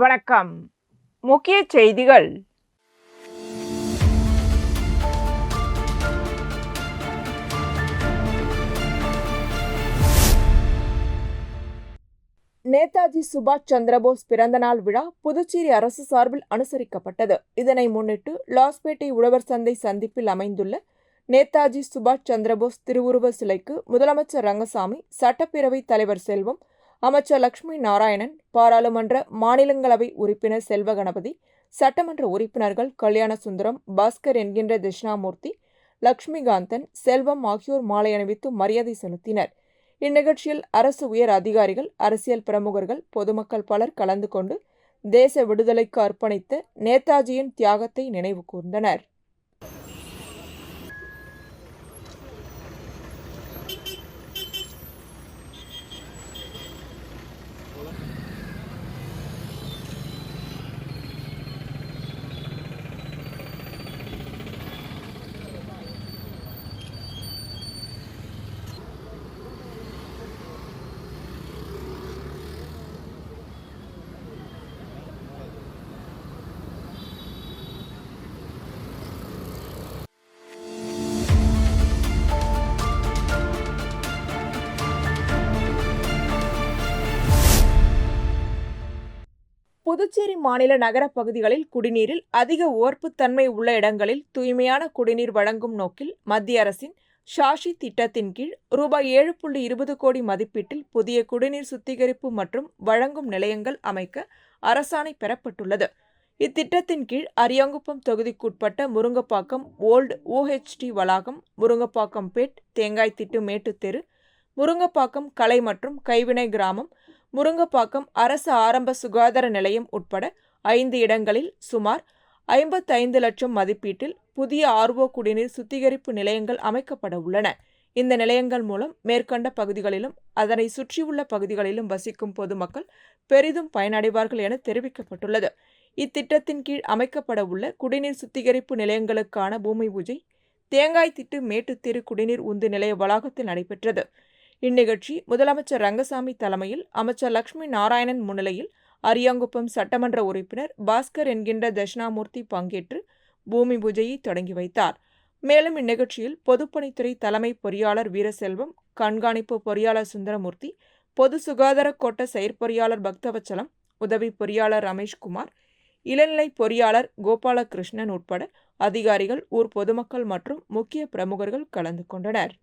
வணக்கம். முக்கிய செய்திகள். நேதாஜி சுபாஷ் சந்திரபோஸ் பிறந்தநாள் விழா புதுச்சேரி அரசு சார்பில் அனுசரிக்கப்பட்டது. இதனை முன்னிட்டு லாஸ்பேட்டை உழவர் சந்தை சந்திப்பில் அமைந்துள்ள நேதாஜி சுபாஷ் சந்திரபோஸ் திருவுருவ சிலைக்கு முதலமைச்சர் ரங்கசாமி, சட்டப்பேரவைத் தலைவர் செல்வம், அமைச்சர் லட்சுமி நாராயணன், பாராளுமன்ற மாநிலங்களவை உறுப்பினர் செல்வ கணபதி, சட்டமன்ற உறுப்பினர்கள் கல்யாணசுந்தரம், பாஸ்கர் என்கின்ற தட்சிணாமூர்த்தி, லட்சுமிகாந்தன், செல்வம் ஆகியோர் மாலை அணிவித்து மரியாதை செலுத்தினர். இந்நிகழ்ச்சியில் அரசு உயர் அதிகாரிகள், அரசியல் பிரமுகர்கள், பொதுமக்கள் பலர் கலந்து கொண்டு தேச விடுதலைக்கு அர்ப்பணித்த நேதாஜியின் தியாகத்தை நினைவு கூர்ந்தனர். புதுச்சேரி மாநில நகர பகுதிகளில் குடிநீரில் அதிக உவர்ப்புத்தன்மை உள்ள இடங்களில் தூய்மையான குடிநீர் வழங்கும் நோக்கில் மத்திய அரசின் ஷாஷி திட்டத்தின் கீழ் ரூபாய் 7.20 கோடி மதிப்பீட்டில் புதிய குடிநீர் சுத்திகரிப்பு மற்றும் வழங்கும் நிலையங்கள் அமைக்க அரசாணை பெறப்பட்டுள்ளது. இத்திட்டத்தின் கீழ் அரியாங்குப்பம் தொகுதிக்குட்பட்ட முருங்கப்பாக்கம் ஓல்டு OHT வளாகம், முருங்கப்பாக்கம் பேட், தேங்காய்த்திட்டு மேட்டுத்தெரு, முருங்கப்பாக்கம் கலை மற்றும் கைவினை கிராமம், முருங்கப்பாக்கம் அரசு ஆரம்ப சுகாதார நிலையம் உட்பட 5 இடங்களில் சுமார் 55 லட்சம் மதிப்பீட்டில் புதிய RO குடிநீர் சுத்திகரிப்பு நிலையங்கள் அமைக்கப்பட உள்ளன. இந்த நிலையங்கள் மூலம் மேற்கண்ட பகுதிகளிலும் அதனை சுற்றியுள்ள பகுதிகளிலும் வசிக்கும் பொதுமக்கள் பெரிதும் பயனடைவார்கள் என தெரிவிக்கப்பட்டுள்ளது. இத்திட்டத்தின் கீழ் அமைக்கப்பட உள்ள குடிநீர் சுத்திகரிப்பு நிலையங்களுக்கான பூமி பூஜை தேங்காய்த்திட்டு மேட்டுத்தெரு குடிநீர் உந்து நிலைய வளாகத்தில் நடைபெற்றது. இந்நிகழ்ச்சி முதலமைச்சர் ரங்கசாமி தலைமையில் அமைச்சர் லட்சுமி நாராயணன் முன்னிலையில் அரியாங்குப்பம் சட்டமன்ற உறுப்பினர் பாஸ்கர் என்கின்ற தட்சிணாமூர்த்தி பங்கேற்று பூமி பூஜையை தொடங்கி வைத்தார். மேலும் இந்நிகழ்ச்சியில் பொதுப்பணித்துறை தலைமை பொறியாளர் வீரசெல்வம், கண்காணிப்பு பொறியாளர் சுந்தரமூர்த்தி, பொது சுகாதார கோட்ட செயற்பொறியாளர் பக்தவச்சலம், உதவி பொறியாளர் ரமேஷ்குமார், இளநிலை பொறியாளர் கோபாலகிருஷ்ணன் உட்பட அதிகாரிகள், ஊர் பொதுமக்கள் மற்றும் முக்கிய பிரமுகர்கள் கலந்து கொண்டனர்.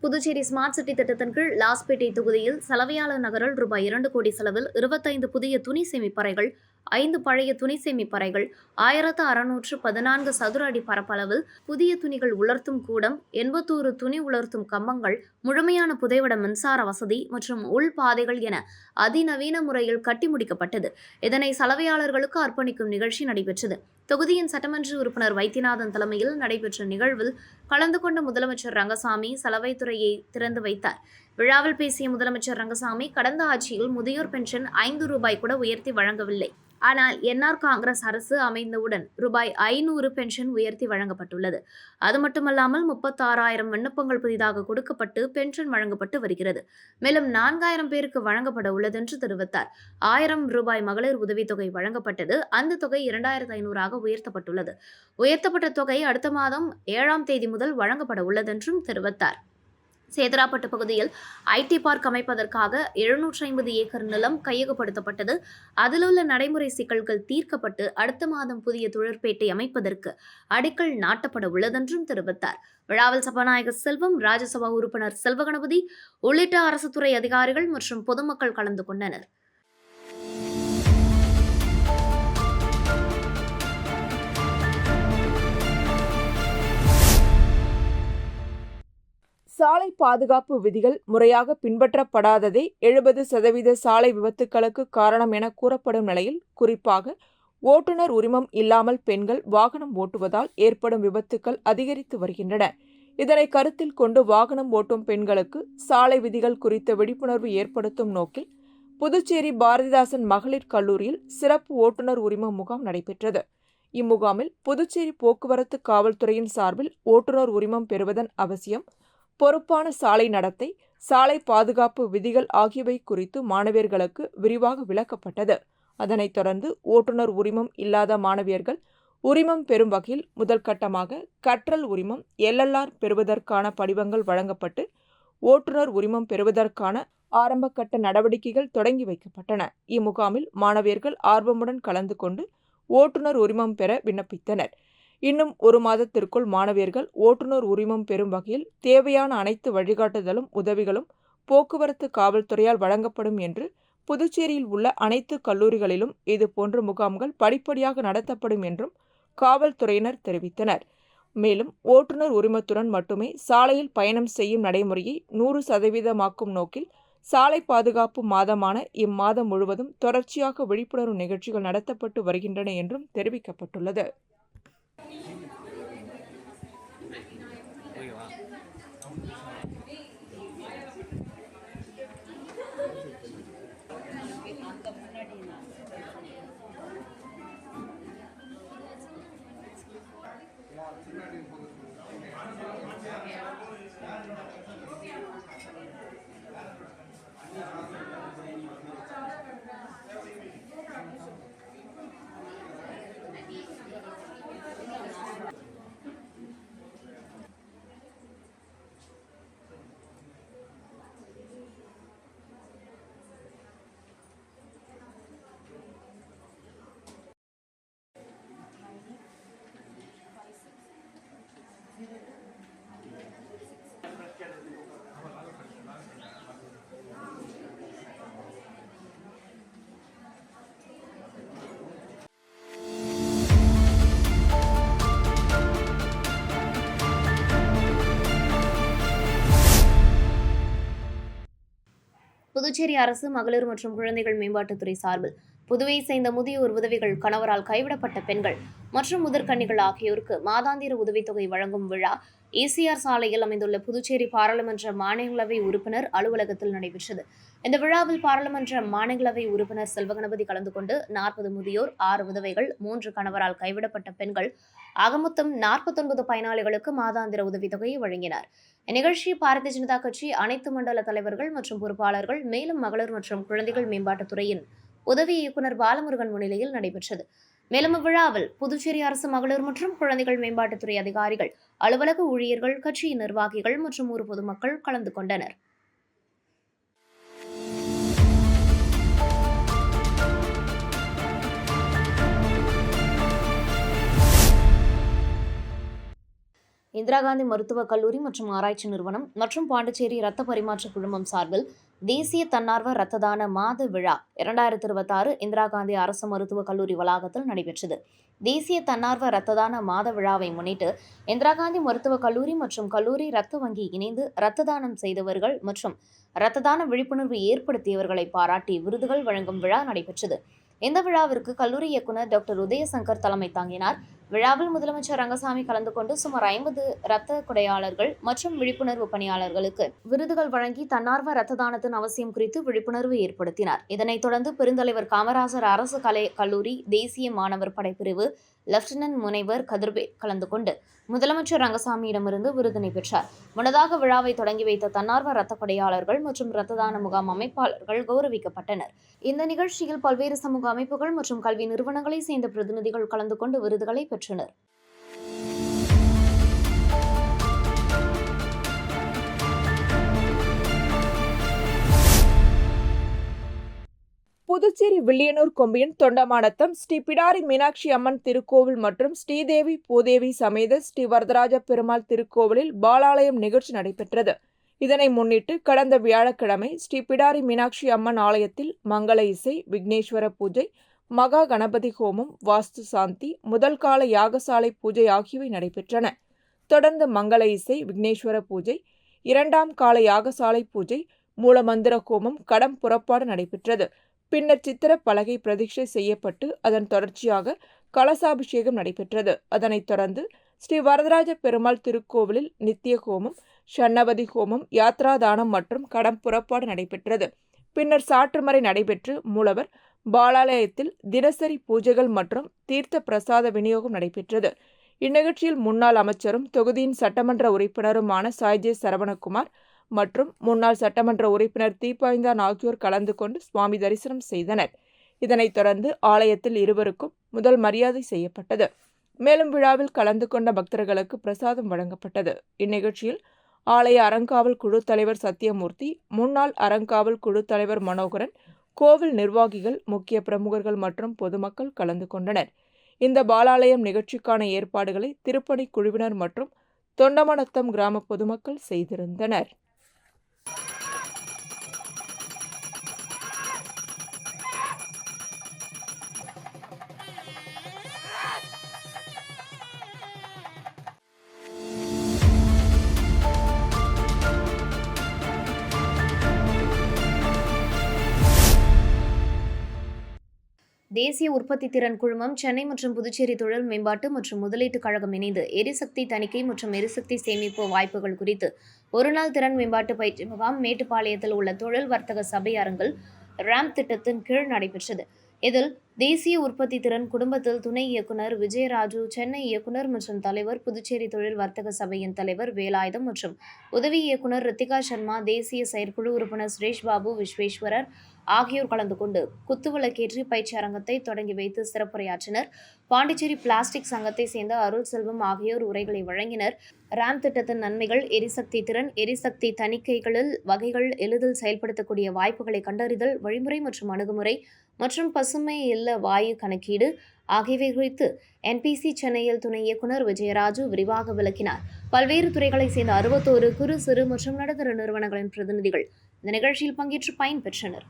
புதுச்சேரி ஸ்மார்ட் சிட்டி திட்டத்தின் கீழ் லாஸ்பேட்டை தொகுதியில் சலவையாளர் நகரில் ரூபாய் 2 கோடி செலவில் 25 புதிய துணி சேமிப்பறைகள், 5 பழைய துணி சேமிப்பறைகள், 1614 சதுர அடி பரப்பளவில் புதிய துணிகள் உலர்த்தும் கூடம், 81 துணி உலர்த்தும் கம்பங்கள், முழுமையான புதைவட மின்சார வசதி மற்றும் உள்பாதைகள் என அதிநவீன முறையில் கட்டி முடிக்கப்பட்டது. இதனை சலவையாளர்களுக்கு அர்ப்பணிக்கும் நிகழ்ச்சி நடைபெற்றது. தொகுதியின் சட்டமன்ற உறுப்பினர் வைத்தியநாதன் தலைமையில் நடைபெற்ற நிகழ்வில் கலந்து கொண்ட முதலமைச்சர் ரங்கசாமி சலவைத்துறையை திறந்து வைத்தார். விழாவில் பேசிய முதலமைச்சர் ரங்கசாமி, கடந்த ஆட்சியில் முதியோர் பென்ஷன் 5 ரூபாய் கூட உயர்த்தி வழங்கவில்லை. ஆனால் என்ஆர் காங்கிரஸ் அரசு அமைந்தவுடன் ரூபாய் 500 பென்ஷன் உயர்த்தி வழங்கப்பட்டுள்ளது. அது மட்டுமல்லாமல் 36,000 விண்ணப்பங்கள் புதிதாக கொடுக்கப்பட்டு பென்ஷன் வழங்கப்பட்டு வருகிறது. மேலும் 4,000 பேருக்கு வழங்கப்பட உள்ளது என்று தெரிவித்தார். 1000 ரூபாய் மகளிர் உதவித்தொகை வழங்கப்பட்டது. அந்த தொகை 2,500 உயர்த்தப்பட்டுள்ளது. உயர்த்தப்பட்ட தொகை அடுத்த மாதம் 7ஆம் தேதி முதல் வழங்கப்பட உள்ளது என்றும் தெரிவித்தார். சேதராப்பட்டு பகுதியில் ஐடி பார்க் அமைப்பதற்காக 750 ஏக்கர் நிலம் கையகப்படுத்தப்பட்டது. அதிலுள்ள நடைமுறை சிக்கல்கள் தீர்க்கப்பட்டு அடுத்த மாதம் புதிய தொழிற்பேட்டை அமைப்பதற்கு அடிக்கல் நாட்டப்பட உள்ளதென்றும் தெரிவித்தார். விழாவில் சபாநாயகர் செல்வம், ராஜ்யசபா உறுப்பினர் செல்வ கணபதி உள்ளிட்ட அரசு துறை அதிகாரிகள் மற்றும் பொதுமக்கள் கலந்து கொண்டனர். சாலை பாதுகாப்பு விதிகள் முறையாக பின்பற்றப்படாததே 70% சாலை விபத்துக்களுக்கு காரணம் என கூறப்படும் நிலையில், குறிப்பாக ஓட்டுநர் உரிமம் இல்லாமல் பெண்கள் வாகனம் ஓட்டுவதால் ஏற்படும் விபத்துக்கள் அதிகரித்து வருகின்றன. இதனை கருத்தில் கொண்டு வாகனம் ஓட்டும் பெண்களுக்கு சாலை விதிகள் குறித்த விழிப்புணர்வு ஏற்படுத்தும் நோக்கில் புதுச்சேரி பாரதிதாசன் மகளிர் கல்லூரியில் சிறப்பு ஓட்டுநர் உரிம முகாம் நடைபெற்றது. இம்முகாமில் புதுச்சேரி போக்குவரத்து காவல்துறையின் சார்பில் ஓட்டுநர் உரிமம் பெறுவதன் அவசியம், பொறுப்பான சாலை நடத்தை, சாலை பாதுகாப்பு விதிகள் ஆகியவை குறித்து மாணவியர்களுக்கு விரிவாக விளக்கப்பட்டது. அதனைத் தொடர்ந்து ஓட்டுநர் உரிமம் இல்லாத மாணவியர்கள் உரிமம் பெறும் வகையில் முதல் கட்டமாக கற்றல் உரிமம் LLR பெறுவதற்கான படிவங்கள் வழங்கப்பட்டு ஓட்டுநர் உரிமம் பெறுவதற்கான ஆரம்பகட்ட நடவடிக்கைகள் தொடங்கி வைக்கப்பட்டன. இம்முகாமில் மாணவியர்கள் ஆர்வமுடன் கலந்து கொண்டு ஓட்டுநர் உரிமம் பெற விண்ணப்பித்தனர். இன்னும் 1 மாதத்திற்குள் மாணவியர்கள் ஓட்டுநர் உரிமம் பெறும் வகையில் தேவையான அனைத்து வழிகாட்டுதலும் உதவிகளும் போக்குவரத்து காவல்துறையால் வழங்கப்படும் என்று புதுச்சேரியில் உள்ள அனைத்து கல்லூரிகளிலும் இதுபோன்ற முகாம்கள் படிப்படியாக நடத்தப்படும் என்றும் காவல்துறையினர் தெரிவித்தனர். மேலும் ஓட்டுநர் உரிமத்துடன் மட்டுமே சாலையில் பயணம் செய்யும் நடைமுறையை 100% நோக்கில் சாலை பாதுகாப்பு மாதமான இம்மாதம் முழுவதும் தொடர்ச்சியாக விழிப்புணர்வு நிகழ்ச்சிகள் நடத்தப்பட்டு வருகின்றன என்றும் தெரிவிக்கப்பட்டுள்ளது. புதுச்சேரி அரசு மகளிர் மற்றும் குழந்தைகள் மேம்பாட்டுத்துறை சார்பில் புதுவை சேர்ந்த முதியோர் உதவிகள், கணவரால் கைவிடப்பட்ட பெண்கள் மற்றும் முதற்கன்னிகள் ஆகியோருக்கு மாதாந்திர உதவித்தொகை வழங்கும் விழா ECR சாலையில் அமைந்துள்ள புதுச்சேரி பாராளுமன்ற மாநிலங்களவை உறுப்பினர் அலுவலகத்தில் நடைபெற்றது. இந்த விழாவில் பாராளுமன்ற மாநிலங்களவை உறுப்பினர் செல்வகணபதி கலந்து கொண்டு 40 முதியோர், 6 உதவிகள், 3 கணவரால் கைவிடப்பட்ட பெண்கள் ஆக மொத்தம் 49 பயனாளிகளுக்கு மாதாந்திர உதவித்தொகையை வழங்கினார். இந்நிகழ்ச்சி பாரதிய ஜனதா கட்சி அனைத்து மண்டல தலைவர்கள் மற்றும் பொறுப்பாளர்கள், மேலும் மகளிர் மற்றும் குழந்தைகள் மேம்பாட்டுத்துறையின் உதவி இயக்குநர் பாலமுருகன் முன்னிலையில் நடைபெற்றது. மேலும் இவ்விழாவில் புதுச்சேரி அரசு மகளிர் மற்றும் குழந்தைகள் மேம்பாட்டுத்துறை அதிகாரிகள், அலுவலக ஊழியர்கள், கட்சியின் நிர்வாகிகள் மற்றும் ஊர் பொதுமக்கள் கலந்து கொண்டனர். இந்திரா காந்தி மருத்துவக் கல்லூரி மற்றும் ஆராய்ச்சி நிறுவனம் மற்றும் பாண்டிச்சேரி இரத்த பரிமாற்ற குழுமம் சார்பில் தேசிய தன்னார்வ இரத்த தான மாத விழா 2026 இந்திரா காந்தி அரசு மருத்துவக் கல்லூரி வளாகத்தில் நடைபெற்றது. தேசிய தன்னார்வ இரத்த தான மாத விழாவை முன்னிட்டு இந்திரா காந்தி மருத்துவக் கல்லூரி மற்றும் கல்லூரி இரத்த வங்கி இணைந்து இரத்த தானம் செய்தவர்கள் மற்றும் இரத்த தான விழிப்புணர்வு ஏற்படுத்தியவர்களை பாராட்டி விருதுகள் வழங்கும் விழா நடைபெற்றது. இந்த விழாவிற்கு கல்லூரி இயக்குநர் டாக்டர் உதயசங்கர் தலைமை தாங்கினார். விழாவில் முதலமைச்சர் ரங்கசாமி கலந்து கொண்டு சுமார் 50 இரத்த கொடையாளர்கள் மற்றும் விழிப்புணர்வு பணியாளர்களுக்கு விருதுகள் வழங்கி தன்னார்வ இரத்த தானத்தின் அவசியம் குறித்து விழிப்புணர்வு ஏற்படுத்தினார். இதனைத் தொடர்ந்து பெருந்தலைவர் காமராஜர் அரசு கலை கல்லூரி தேசிய மாணவர் படைப்பிரிவு லெப்டினன்ட் முனைவர் கதிர்வேல் கலந்து கொண்டு முதலமைச்சர் ரங்கசாமியிடமிருந்து விருதினை பெற்றார். முன்னதாக விழாவை தொடங்கி வைத்த தன்னார்வ இரத்த கொடையாளர்கள் மற்றும் இரத்த தான முகாம் அமைப்பாளர்கள் கௌரவிக்கப்பட்டனர். இந்த நிகழ்ச்சியில் பல்வேறு சமூக அமைப்புகள் மற்றும் கல்வி நிறுவனங்களை சேர்ந்த பிரதிநிதிகள் கலந்து கொண்டு விருதுகளை பெற்றனர். புதுச்சேரி வில்லியனூர் கொம்பியன் தொண்டமானத்தம் ஸ்ரீ பிடாரி மீனாட்சி அம்மன் திருக்கோவில் மற்றும் ஸ்ரீதேவி பூதேவி சமேத ஸ்ரீ வரதராஜ பெருமாள் திருக்கோவிலில் பாலாலயம் நிகழ்ச்சி நடைபெற்றது. இதனை முன்னிட்டு கடந்த வியாழக்கிழமை ஸ்ரீ பிடாரி மீனாட்சி அம்மன் ஆலயத்தில் மங்கள இசை, விக்னேஸ்வர பூஜை, மகா கணபதி ஹோமம், வாஸ்து சாந்தி, முதல் கால யாகசாலை பூஜை ஆகியவை நடைபெற்றன. தொடர்ந்து மங்கள இசை, விக்னேஸ்வர பூஜை, 2ஆம் கால யாகசாலை பூஜை, மூலமந்திர ஹோமம், கடம் புறப்பாடு நடைபெற்றது. பின்னர் சித்திர பலகை பிரதிஷ்டை செய்யப்பட்டு அதன் தொடர்ச்சியாக கலசாபிஷேகம் நடைபெற்றது. அதனைத் தொடர்ந்து ஸ்ரீ வரதராஜ பெருமாள் திருக்கோவிலில் நித்திய ஹோமம், ஷண்ணவதி ஹோமம், யாத்ரா தானம் மற்றும் கடம் புறப்பாடு நடைபெற்றது. பின்னர் சாற்றுமறை நடைபெற்று மூலவர் பாலாலயத்தில் தினசரி பூஜைகள் மற்றும் தீர்த்த பிரசாத விநியோகம் நடைபெற்றது. இந்நிகழ்ச்சியில் முன்னாள் அமைச்சரும் தொகுதியின் சட்டமன்ற உறுப்பினருமான சாய்ஜே சரவணகுமார் மற்றும் முன்னாள் சட்டமன்ற உறுப்பினர் தீபாய்ந்தான் ஆகியோர் கலந்து கொண்டு சுவாமி தரிசனம் செய்தனர். இதனைத் தொடர்ந்து ஆலயத்தில் இருவருக்கும் முதல் மரியாதை செய்யப்பட்டது. மேலும் விழாவில் கலந்து கொண்ட பக்தர்களுக்கு பிரசாதம் வழங்கப்பட்டது. இந்நிகழ்ச்சியில் ஆலய அறங்காவல் குழு தலைவர் சத்தியமூர்த்தி, முன்னாள் அறங்காவல் குழு தலைவர் மனோகரன், கோவில் நிர்வாகிகள், முக்கிய பிரமுகர்கள் மற்றும் பொதுமக்கள் கலந்து கொண்டனர். இந்த பாலாலயம் நிகழ்ச்சிக்கான ஏற்பாடுகளை திருப்பணி குழுவினர் மற்றும் தொண்டமனத்தம் கிராம பொதுமக்கள் செய்திருந்தனர். தேசிய உற்பத்தி திறன் குழுமம், சென்னை மற்றும் புதுச்சேரி தொழில் மேம்பாட்டு மற்றும் முதலீட்டுக் கழகம் இணைந்து எரிசக்தி தணிக்கை மற்றும் எரிசக்தி சேமிப்பு வாய்ப்புகள் குறித்து ஒருநாள் திறன் மேம்பாட்டு பயிற்சி முகாம் மேட்டுப்பாளையத்தில் உள்ள தொழில் வர்த்தக சபை அரங்கில் ராம்ப் திட்டத்தின் கீழ் நடைபெற்றது. இதில் தேசிய உற்பத்தி திறன் குடும்பத்தில் துணை இயக்குனர் விஜயராஜு, சென்னை இயக்குனர் மற்றும் தலைவர், புதுச்சேரி தொழில் வர்த்தக சபையின் தலைவர் வேலாயுதம் மற்றும் உதவி இயக்குனர் ரித்திகா சர்மா, தேசிய செயற்குழு உறுப்பினர் சுரேஷ் பாபு, விஸ்வேஸ்வரர் ஆகியோர் கலந்து கொண்டு குத்துவிளக்கேற்றி பயிற்சி அரங்கத்தை தொடங்கி வைத்து சிறப்புரையாற்றினர். பாண்டிச்சேரி பிளாஸ்டிக் சங்கத்தை சேர்ந்த அருள் செல்வம் ஆகியோர் உரைகளை வழங்கினர். ராம்ப் திட்டத்தின் நன்மைகள், எரிசக்தி திறன், எரிசக்தி தணிக்கைகளில் வகைகள், எளிதில் செயல்படுத்தக்கூடிய வாய்ப்புகளை கண்டறிதல், வழிமுறை மற்றும் அணுகுமுறை மற்றும் பசுமை இல்ல வாயு கணக்கீடு ஆகியவை குறித்து என்பிசி சென்னையில் துணை இயக்குனர் விஜயராஜு விரிவாக விளக்கினார். பல்வேறு துறைகளைச் சேர்ந்த 61 குறு, சிறு மற்றும் நடுத்தர நிறுவனங்களின் பிரதிநிதிகள் இந்த நிகழ்ச்சியில் பங்கேற்று பயன்பெற்றனர்.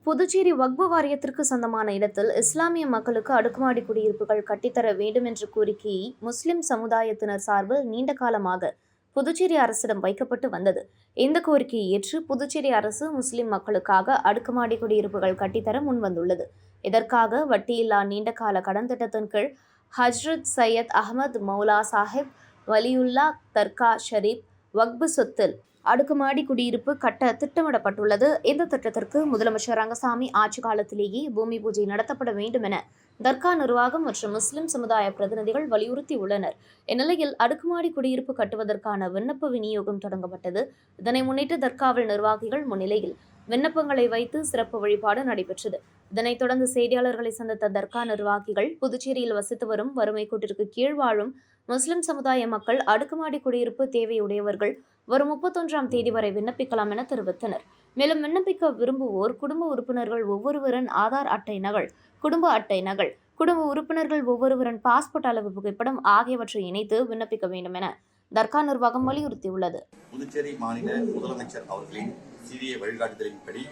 புதுச்சேரி வக்ஃப் வாரியத்திற்கு சொந்தமான இடத்தில் இஸ்லாமிய மக்களுக்கு அடுக்குமாடி குடியிருப்புகள் கட்டித்தர வேண்டும் என்ற கோரிக்கையை முஸ்லிம் சமுதாயத்தினர் சார்பில் நீண்ட காலமாக புதுச்சேரி அரசிடம் வைக்கப்பட்டு வந்தது. இந்த கோரிக்கையை ஏற்று புதுச்சேரி அரசு முஸ்லிம் மக்களுக்காக அடுக்குமாடி குடியிருப்புகள் கட்டித்தர முன்வந்துள்ளது. இதற்காக வட்டியில்லா நீண்டகால கடன் திட்டத்தின் கீழ் ஹஜ்ரத் சையத் அகமது மௌலா சாஹிப் வலியுல்லா தர்கா ஷரீப் வக்ஃப் சொத்தில் அடுக்குமாடி குடியிருப்பு கட்ட திட்டமிடப்பட்டுள்ளது. இந்த திட்டத்திற்கு முதலமைச்சர் ரங்கசாமி ஆட்சி காலத்திலேயே பூமி பூஜை நடத்தப்பட வேண்டும் என தர்கா நிர்வாகம் மற்றும் முஸ்லிம் சமுதாய பிரதிநிதிகள் வலியுறுத்தி உள்ளனர். இந்நிலையில் அடுக்குமாடி குடியிருப்பு கட்டுவதற்கான விண்ணப்ப விநியோகம் தொடங்கப்பட்டது. இதனை முன்னிட்டு தர்காவில் நிர்வாகிகள் முன்னிலையில் விண்ணப்பங்களை வைத்து சிறப்பு வழிபாடு நடைபெற்றது. இதனைத் தொடர்ந்து செய்தியாளர்களை சந்தித்த தர்கா நிர்வாகிகள், புதுச்சேரியில் வசித்து வரும் வறுமை கோட்டிற்கு கீழ் வாழும் முஸ்லிம் சமுதாய மக்கள் அடுக்குமாடி குடியிருப்பு தேவையுடையவர்கள் வரும் 31ஆம் தேதி வரை விண்ணப்பிக்கலாம் என தெரிவித்தனர். மேலும் விண்ணப்பிக்க விரும்புவோர் குடும்ப உறுப்பினர்கள் ஒவ்வொருவரின் ஆதார் அட்டை நகல், குடும்ப அட்டை நகல், குடும்ப உறுப்பினர்கள் ஒவ்வொருவரின் பாஸ்போர்ட் அளவு புகைப்படம் ஆகியவற்றை இணைத்து விண்ணப்பிக்க வேண்டும் என தர்கா நிர்வாகம் வலியுறுத்தியுள்ளது. புதுச்சேரி மாநில முதலமைச்சர் அவர்களின் சிறிய வழிகாட்டுதலின்படி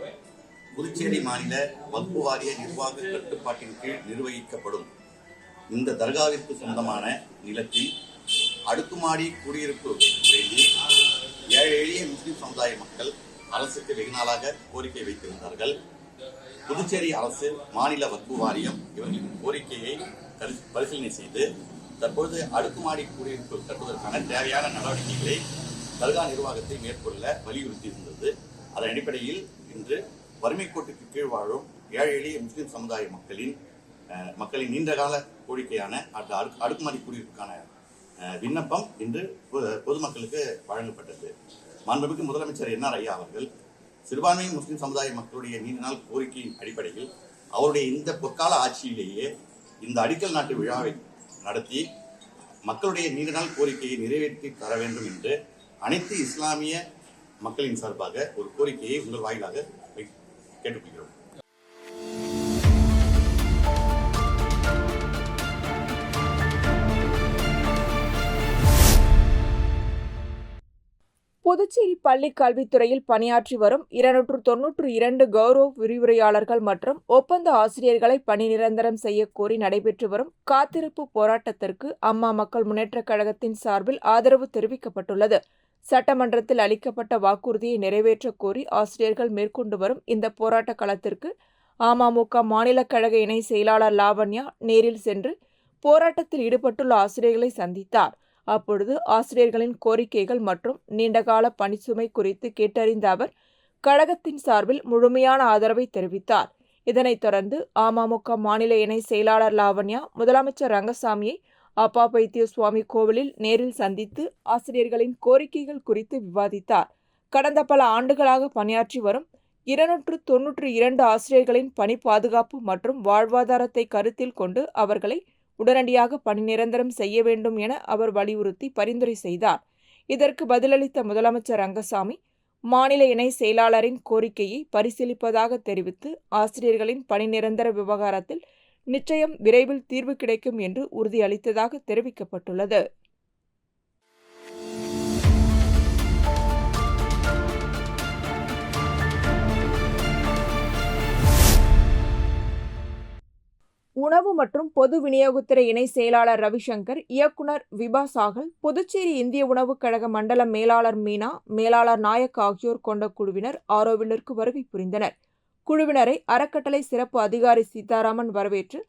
புதுச்சேரி மாநில வக்ஃப் வாரிய நிர்வாக கட்டுப்பாட்டின் கீழ் நிர்வகிக்கப்படும் இந்த தர்காவிற்கு சொந்தமான நிலத்தில் அடுக்குமாடி குடியிருப்பு வேண்டி ஏழை எளிய முஸ்லிம் சமுதாய மக்கள் அரசுக்கு வெகு நாளாக கோரிக்கை வைத்திருந்தார்கள். புதுச்சேரி அரசு மாநில வக்ஃப் வாரியம் இவர்களின் கோரிக்கையை பரிசீலனை செய்து தற்பொழுது அடுக்குமாடி குடியிருப்பு கட்டுவதற்கான தேவையான நடவடிக்கைகளை தர்கா நிர்வாகத்தை மேற்கொள்ள வலியுறுத்தியிருந்தது. அதன் அடிப்படையில் இன்று வறுமை கோட்டுக்கு கீழ் வாழும் ஏழை எளிய முஸ்லிம் சமுதாய மக்களின் நீண்டகால கோரிக்கையான அடுக்குமாடி குடியிருப்புக்கான விண்ணப்பம் இன்று பொதுமக்களுக்கு வழங்கப்பட்டது. மாண்புமிகு முதலமைச்சர் என்ஆர் ஐயா அவர்கள் சிறுபான்மை முஸ்லிம் சமுதாய மக்களுடைய நீண்ட நாள் கோரிக்கையின் அடிப்படையில் அவருடைய இந்த பொற்கால ஆட்சியிலேயே இந்த அடிக்கல் நாட்டு விழாவை நடத்தி மக்களுடைய நீண்ட நாள் கோரிக்கையை நிறைவேற்றி தர வேண்டும் என்று அனைத்து இஸ்லாமிய மக்களின் சார்பாக ஒரு கோரிக்கையை உங்கள் வாயிலாக கேட்டுக்கொள்கிறோம். புதுச்சேரி பள்ளி கல்வித்துறையில் பணியாற்றி வரும் 292 கௌரவ விரிவுரையாளர்கள் மற்றும் ஒப்பந்த ஆசிரியர்களை பணி நிரந்தரம் செய்யக்கோரி நடைபெற்று வரும் காத்திருப்பு போராட்டத்திற்கு அம்மா மக்கள் முன்னேற்றக் கழகத்தின் சார்பில் ஆதரவு தெரிவிக்கப்பட்டுள்ளது. சட்டமன்றத்தில் அளிக்கப்பட்ட வாக்குறுதியை நிறைவேற்றக் கோரி ஆசிரியர்கள் மேற்கொண்டு வரும் இந்த போராட்ட களத்திற்கு அமமுக மாநில கழக இணை செயலாளர் லாவண்யா நேரில் சென்று போராட்டத்தில் ஈடுபட்டுள்ள ஆசிரியர்களை சந்தித்தார். அப்பொழுது ஆசிரியர்களின் கோரிக்கைகள் மற்றும் நீண்டகால பணிச்சுமை குறித்து கேட்டறிந்த அவர் கழகத்தின் சார்பில் முழுமையான ஆதரவை தெரிவித்தார். இதனைத் தொடர்ந்து அமமுக மாநில இணை செயலாளர் லாவண்யா முதலமைச்சர் ரங்கசாமியை அப்பா பைத்திய சுவாமி கோவிலில் நேரில் சந்தித்து ஆசிரியர்களின் கோரிக்கைகள் குறித்து விவாதித்தார். கடந்த பல ஆண்டுகளாக பணியாற்றி வரும் 292 ஆசிரியர்களின் பணி பாதுகாப்பு மற்றும் வாழ்வாதாரத்தை கருத்தில் கொண்டு அவர்களை உடனடியாக பணி நிரந்தரம் செய்ய வேண்டும் என அவர் வலியுறுத்தி பரிந்துரை செய்தார். இதற்கு பதிலளித்த முதலமைச்சர் ரங்கசாமி மாநில இணை செயலாளரின் கோரிக்கையை பரிசீலிப்பதாக தெரிவித்து ஆசிரியர்களின் பணி நிரந்தர விவகாரத்தில் நிச்சயம் விரைவில் தீர்வு கிடைக்கும் என்று உறுதியளித்ததாக தெரிவிக்கப்பட்டுள்ளது. உணவு மற்றும் பொது விநியோகத்துறை இணை செயலாளர் ரவிசங்கர், இயக்குனர் விபா சாகல், புதுச்சேரி இந்திய உணவுக் கழக மண்டல மேலாளர் மீனா, மேலாளர் நாயக் ஆகியோர் கொண்ட குழுவினர் ஆரோவில்லிற்கு வருகை புரிந்தனர். குழுவினரை அறக்கட்டளை சிறப்பு அதிகாரி சீதாராமன் வரவேற்று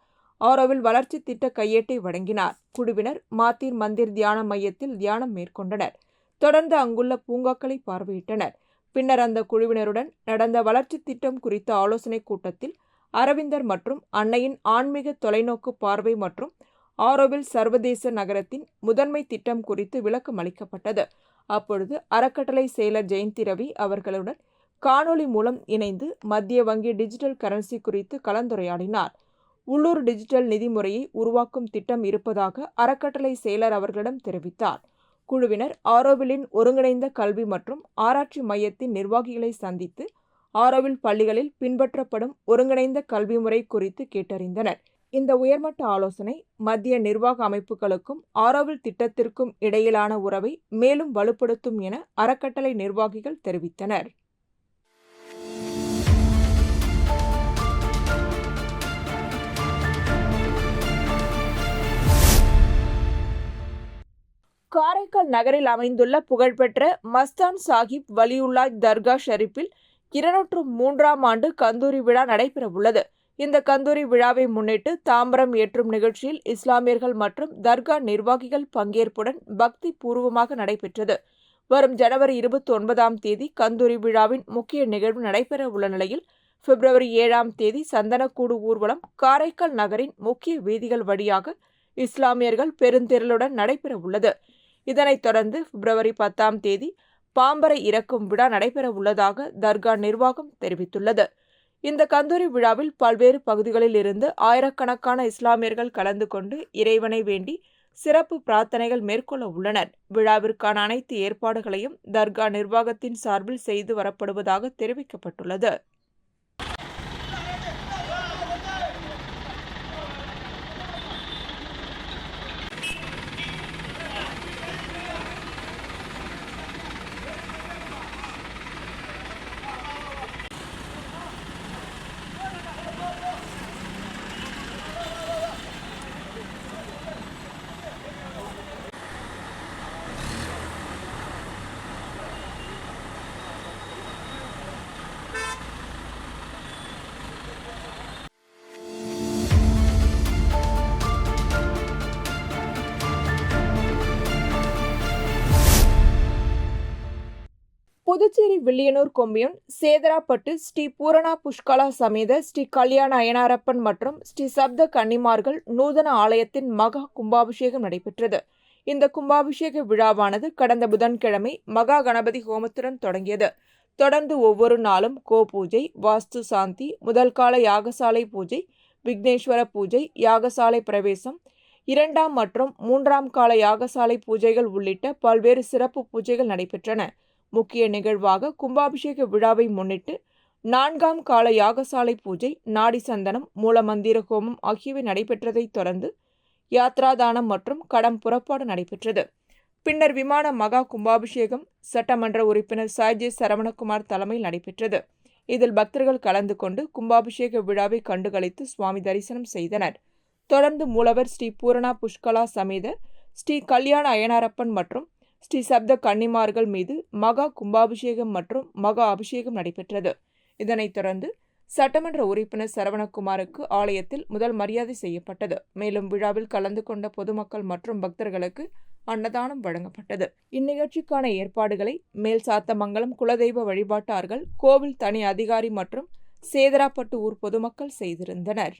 ஆரோவில் வளர்ச்சி திட்ட கையேட்டை வழங்கினார். குழுவினர் மாத்தீர் மந்திர் தியான மையத்தில் தியானம் மேற்கொண்டனர். தொடர்ந்து அங்குள்ள பூங்காக்களை பார்வையிட்டனர். பின்னர் அந்த குழுவினருடன் நடந்த வளர்ச்சி திட்டம் குறித்த ஆலோசனைக் கூட்டத்தில் அரவிந்தர் மற்றும் அன்னையின் ஆன்மீக தொலைநோக்கு பார்வை மற்றும் ஆரோவில் சர்வதேச நகரத்தின் முதன்மை திட்டம் குறித்து விளக்கம் அளிக்கப்பட்டது. அப்பொழுது அறக்கட்டளை செயலர் ஜெயந்தி ரவி அவர்களுடன் காணொலி மூலம் இணைந்து மத்திய வங்கி டிஜிட்டல் கரன்சி குறித்து கலந்துரையாடினார். உள்ளூர் டிஜிட்டல் நிதி முறையை உருவாக்கும் திட்டம் இருப்பதாக அறக்கட்டளை செயலர் அவர்களிடம் தெரிவித்தார். குழுவினர் ஆரோவிலின் ஒருங்கிணைந்த கல்வி மற்றும் ஆராய்ச்சி மையத்தின் நிர்வாகிகளை சந்தித்து ஆரோவில் பள்ளிகளில் பின்பற்றப்படும் ஒருங்கிணைந்த கல்வி முறை குறித்து கேட்டறிந்தனர். இந்த உயர்மட்ட ஆலோசனை மத்திய நிர்வாக அமைப்புகளுக்கும் ஆரோவில் திட்டத்திற்கும் இடையிலான உறவை மேலும் வலுப்படுத்தும் என அறக்கட்டளை நிர்வாகிகள் தெரிவித்தனர். காரைக்கால் நகரில் அமைந்துள்ள புகழ்பெற்ற மஸ்தான் சாஹிப் வலியுல்லாஹ் தர்கா ஷெரீப்பில் 203ஆம் ஆண்டு கந்தூரி விழா நடைபெறவுள்ளது. இந்த கந்தூரி விழாவை முன்னிட்டு தாம்பரம் ஏற்றும் நிகழ்ச்சியில் இஸ்லாமியர்கள் மற்றும் தர்கா நிர்வாகிகள் பங்கேற்புடன் பக்தி பூர்வமாக நடைபெற்றது. வரும் ஜனவரி 29ஆம் தேதி கந்தூரி விழாவின் முக்கிய நிகழ்வு நடைபெற உள்ள நிலையில் பிப்ரவரி 7ஆம் தேதி சந்தனக்கூடு ஊர்வலம் காரைக்கால் நகரின் முக்கிய வீதிகள் வழியாக இஸ்லாமியர்கள் பெருந்திரளுடன் நடைபெற உள்ளது. இதனைத் தொடர்ந்து பிப்ரவரி 10ஆம் தேதி பாம்பரை இறக்கும் விழா நடைபெற உள்ளதாக தர்கா நிர்வாகம் தெரிவித்துள்ளது. இந்த கந்தூரி விழாவில் பல்வேறு பகுதிகளில் இருந்து ஆயிரக்கணக்கான இஸ்லாமியர்கள் கலந்து கொண்டு இறைவனை வேண்டி சிறப்பு பிரார்த்தனைகள் மேற்கொள்ள உள்ளனர். விழாவிற்கான அனைத்து ஏற்பாடுகளையும் தர்கா நிர்வாகத்தின் சார்பில் செய்து வரப்படுவதாக தெரிவிக்கப்பட்டுள்ளது. புதுச்சேரி வில்லியனூர் கொம்யூன் சேதராப்பட்டு ஸ்ரீ பூரணா புஷ்கலா சமேத ஸ்ரீ கல்யாண அய்யனாரப்பன் மற்றும் ஸ்ரீ சப்த கன்னிமார்கள் நூதன ஆலயத்தின் மகா கும்பாபிஷேகம் நடைபெற்றது. இந்த கும்பாபிஷேக விழாவானது கடந்த புதன்கிழமை மகா கணபதி ஹோமத்துடன் தொடங்கியது. தொடர்ந்து ஒவ்வொரு நாளும் பூஜை, வாஸ்து சாந்தி, முதல் கால யாகசாலை பூஜை, விக்னேஸ்வர பூஜை, யாகசாலை பிரவேசம், 2ஆம் மற்றும் 3ஆம் கால யாகசாலை பூஜைகள் உள்ளிட்ட பல்வேறு சிறப்பு பூஜைகள் நடைபெற்றன. முக்கிய நிகழ்வாக கும்பாபிஷேக விழாவை முன்னிட்டு 4ஆம் கால யாகசாலை பூஜை, நாடி சந்தனம், மூலமந்திர ஹோமம் ஆகியவை நடைபெற்றதைத் தொடர்ந்து யாத்ராதானம் மற்றும் கடம் புறப்பாடு நடைபெற்றது. பின்னர் விமான மகா கும்பாபிஷேகம் சட்டமன்ற உறுப்பினர் சாய்ஜே சரவணகுமார் தலைமையில் நடைபெற்றது. இதில் பக்தர்கள் கலந்து கொண்டு கும்பாபிஷேக விழாவை கண்டுகளித்து சுவாமி தரிசனம் செய்தனர். தொடர்ந்து மூலவர் ஸ்ரீ பூரணா புஷ்கலா சமேத ஸ்ரீ கல்யாண அய்யனாரப்பன் மற்றும் ஸ்ரீ சப்த கன்னிமார்கள் மீது மகா கும்பாபிஷேகம் மற்றும் மகா அபிஷேகம் நடைபெற்றது. இதனைத் தொடர்ந்து சட்டமன்ற உறுப்பினர் சரவணகுமாருக்கு ஆலயத்தில் முதல் மரியாதை செய்யப்பட்டது. மேலும் விழாவில் கலந்து கொண்ட பொதுமக்கள் மற்றும் பக்தர்களுக்கு அன்னதானம் வழங்கப்பட்டது. இந்நிகழ்ச்சிக்கான ஏற்பாடுகளை மேல் சாத்தமங்கலம் குலதெய்வ வழிபாட்டார்கள், கோவில் தனி அதிகாரி மற்றும் சேதராப்பட்டு ஊர் பொதுமக்கள் செய்திருந்தனர்.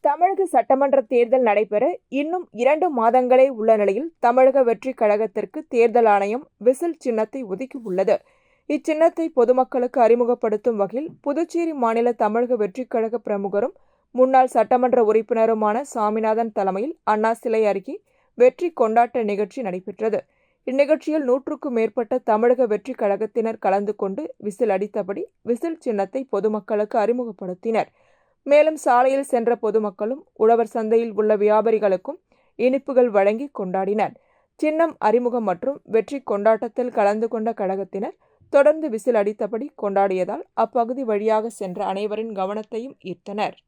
தமிழக சட்டமன்ற தேர்தல் நடைபெற இன்னும் 2 மாதங்களே உள்ள நிலையில் தமிழக வெற்றி கழகத்திற்கு தேர்தல் ஆணையம் விசில் சின்னத்தை ஒதுக்கியுள்ளது. இச்சின்னத்தை பொதுமக்களுக்கு அறிமுகப்படுத்தும் வகையில் புதுச்சேரி மாநில தமிழக வெற்றி கழக பிரமுகரும் முன்னாள் சட்டமன்ற உறுப்பினருமான சாமிநாதன் தலைமையில் அண்ணா சிலை அருகே வெற்றி கொண்டாட்ட நிகழ்ச்சி நடைபெற்றது. இந்நிகழ்ச்சியில் 100க்கும் மேற்பட்ட தமிழக வெற்றி கழகத்தினர் கலந்து கொண்டு விசில் அடித்தபடி விசில் சின்னத்தை பொதுமக்களுக்கு அறிமுகப்படுத்தினர். மேலும் சாலையில் சென்ற பொதுமக்களும் உழவர் சந்தையில் உள்ள வியாபாரிகளுக்கும் இனிப்புகள் வழங்கி கொண்டாடினர். சின்னம் அறிமுகம் மற்றும் வெற்றி கொண்டாட்டத்தில் கலந்து கொண்ட கழகத்தினர் தொடர்ந்து விசில் அடித்தபடி கொண்டாடியதால் அப்பகுதி வழியாக சென்ற அனைவரின் கவனத்தையும் ஈர்த்தனர்.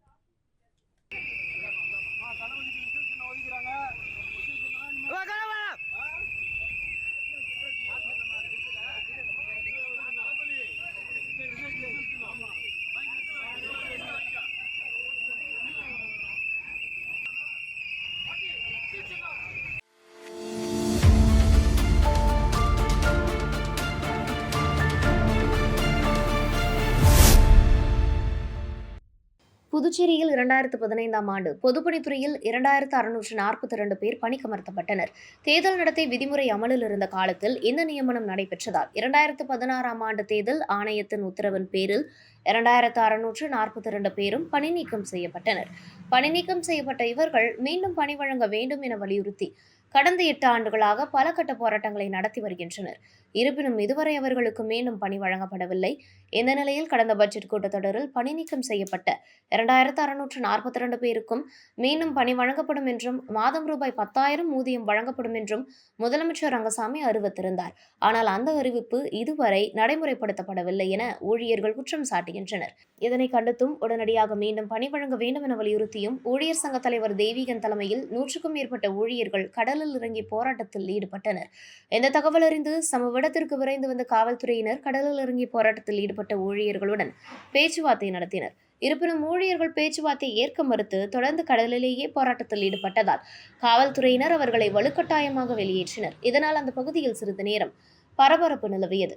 புதுச்சேரியில் 2015ஆம் ஆண்டு பொதுப்பணித்துறையில் 2642 பேர் பணிக்கமர்த்தப்பட்டனர். தேர்தல் நடத்தை விதிமுறை அமலில் இருந்த காலத்தில் இந்த நியமனம் நடைபெற்றதால் 2016ஆம் ஆண்டு தேர்தல் ஆணையத்தின் உத்தரவின் பேரில் 2642 பேரும் பணி நீக்கம் செய்யப்பட்டனர். பணி நீக்கம் செய்யப்பட்ட இவர்கள் மீண்டும் பணி வழங்க வேண்டும் என வலியுறுத்தி கடந்த 8 ஆண்டுகளாக பல கட்ட போராட்டங்களை நடத்தி வருகின்றனர். இருப்பினும் இதுவரை அவர்களுக்கு மீண்டும் பணி வழங்கப்படவில்லை. இந்த நிலையில் கடந்த பட்ஜெட் கூட்டத்தொடரில் பணி நீக்கம் செய்யப்பட்ட 2642 பேருக்கும் மீண்டும் பணி வழங்கப்படும் என்றும் மாதம் ரூபாய் 10,000 ஊதியம் வழங்கப்படும் என்றும் முதலமைச்சர் ரங்கசாமி அறிவித்திருந்தார். ஆனால் அந்த அறிவிப்பு இதுவரை நடைமுறைப்படுத்தப்படவில்லை என ஊழியர்கள் குற்றம் சாட்டுகின்றனர். இதனை கண்டித்தும் உடனடியாக மீண்டும் பணி வழங்க வேண்டும் என வலியுறுத்தியும் ஊழியர் சங்க தலைவர் தேவிகன் தலைமையில் 100க்கும் மேற்பட்ட ஊழியர்கள் கடலில் இறங்கி போராட்டத்தில் ஈடுபட்டனர். இந்த தகவல் அறிந்து சம்பவ இடத்திற்கு விரைந்து வந்த காவல்துறையினர் கடலில் இறங்கி போராட்டத்தில் ஈடுபட்ட ஊழியர்களுடன் பேச்சுவார்த்தை நடத்தினர். இருப்பினும் ஊழியர்கள் பேச்சுவார்த்தையை ஏற்க மறுத்து தொடர்ந்து கடலிலேயே போராட்டத்தில் ஈடுபட்டதால் காவல்துறையினர் அவர்களை வலுக்கட்டாயமாக வெளியேற்றினர். இதனால் அந்த பகுதியில் சிறிது நேரம் பரபரப்பு நிலவியது.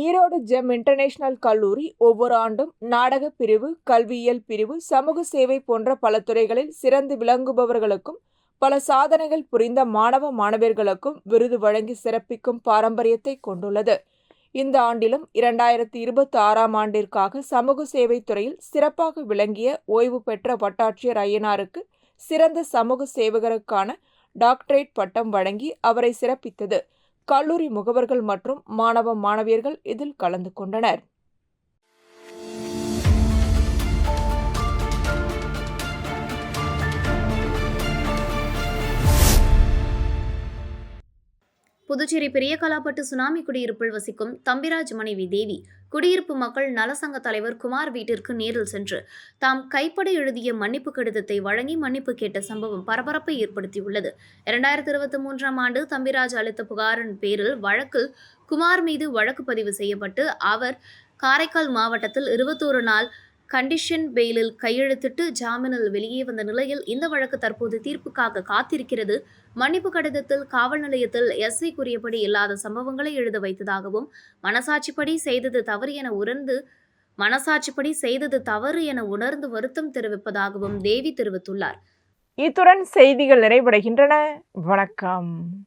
ஈரோடு ஜெம் இன்டர்நேஷனல் கல்லூரி ஒவ்வொரு ஆண்டும் நாடக பிரிவு, கல்வியியல் பிரிவு, சமூக சேவை போன்ற பல துறைகளில் சிறந்து விளங்குபவர்களுக்கும் பல சாதனைகள் புரிந்த மாணவ மாணவியர்களுக்கும் விருது வழங்கி சிறப்பிக்கும் பாரம்பரியத்தை கொண்டுள்ளது. இந்த ஆண்டிலும் 2026ஆம் ஆண்டிற்காக சமூக சேவை துறையில் சிறப்பாக விளங்கிய ஓய்வு பெற்ற வட்டாட்சியர் ஐயனாருக்கு சிறந்த சமூக சேவகருக்கான டாக்டரேட் பட்டம் வழங்கி அவரை சிறப்பித்தது. கல்லூரி முகவர்கள் மற்றும் மாணவ மாணவியர்கள் இதில் கலந்து கொண்டனர். புதுச்சேரி பெரியகாலாப்பட்டு சுனாமி குடியிருப்பில் வசிக்கும் தம்பிராஜ் மனைவி தேவி குடியிருப்பு மக்கள் நலசங்க தலைவர் குமார் வீட்டிற்கு நேரில் சென்று தாம் கைப்பட எழுதிய மன்னிப்பு கடிதத்தை வழங்கி மன்னிப்பு கேட்ட சம்பவம் பரபரப்பை ஏற்படுத்தியுள்ளது. 2023ஆம் ஆண்டு தம்பிராஜ் அளித்த புகாரின் பேரில் வழக்கில் குமார் மீது வழக்கு பதிவு செய்யப்பட்டு அவர் காரைக்கால் மாவட்டத்தில் 21 நாள் கண்டிஷன் பெயிலில் கையெழுத்திட்டு ஜாமீனில் வெளியே வந்த நிலையில் இந்த வழக்கு தற்போது தீர்ப்புக்காக காத்திருக்கிறது. மன்னிப்பு கடிதத்தில் காவல் நிலையத்தில் எஸ்ஐ கூறியபடி இல்லாத சம்பவங்களை எழுத வைத்ததாகவும் மனசாட்சிப்படி செய்தது தவறு என உணர்ந்து வருத்தம் தெரிவிப்பதாகவும் தேவி தெரிவித்துள்ளார். இத்துடன் செய்திகள் நிறைவடைகின்றன. வணக்கம்.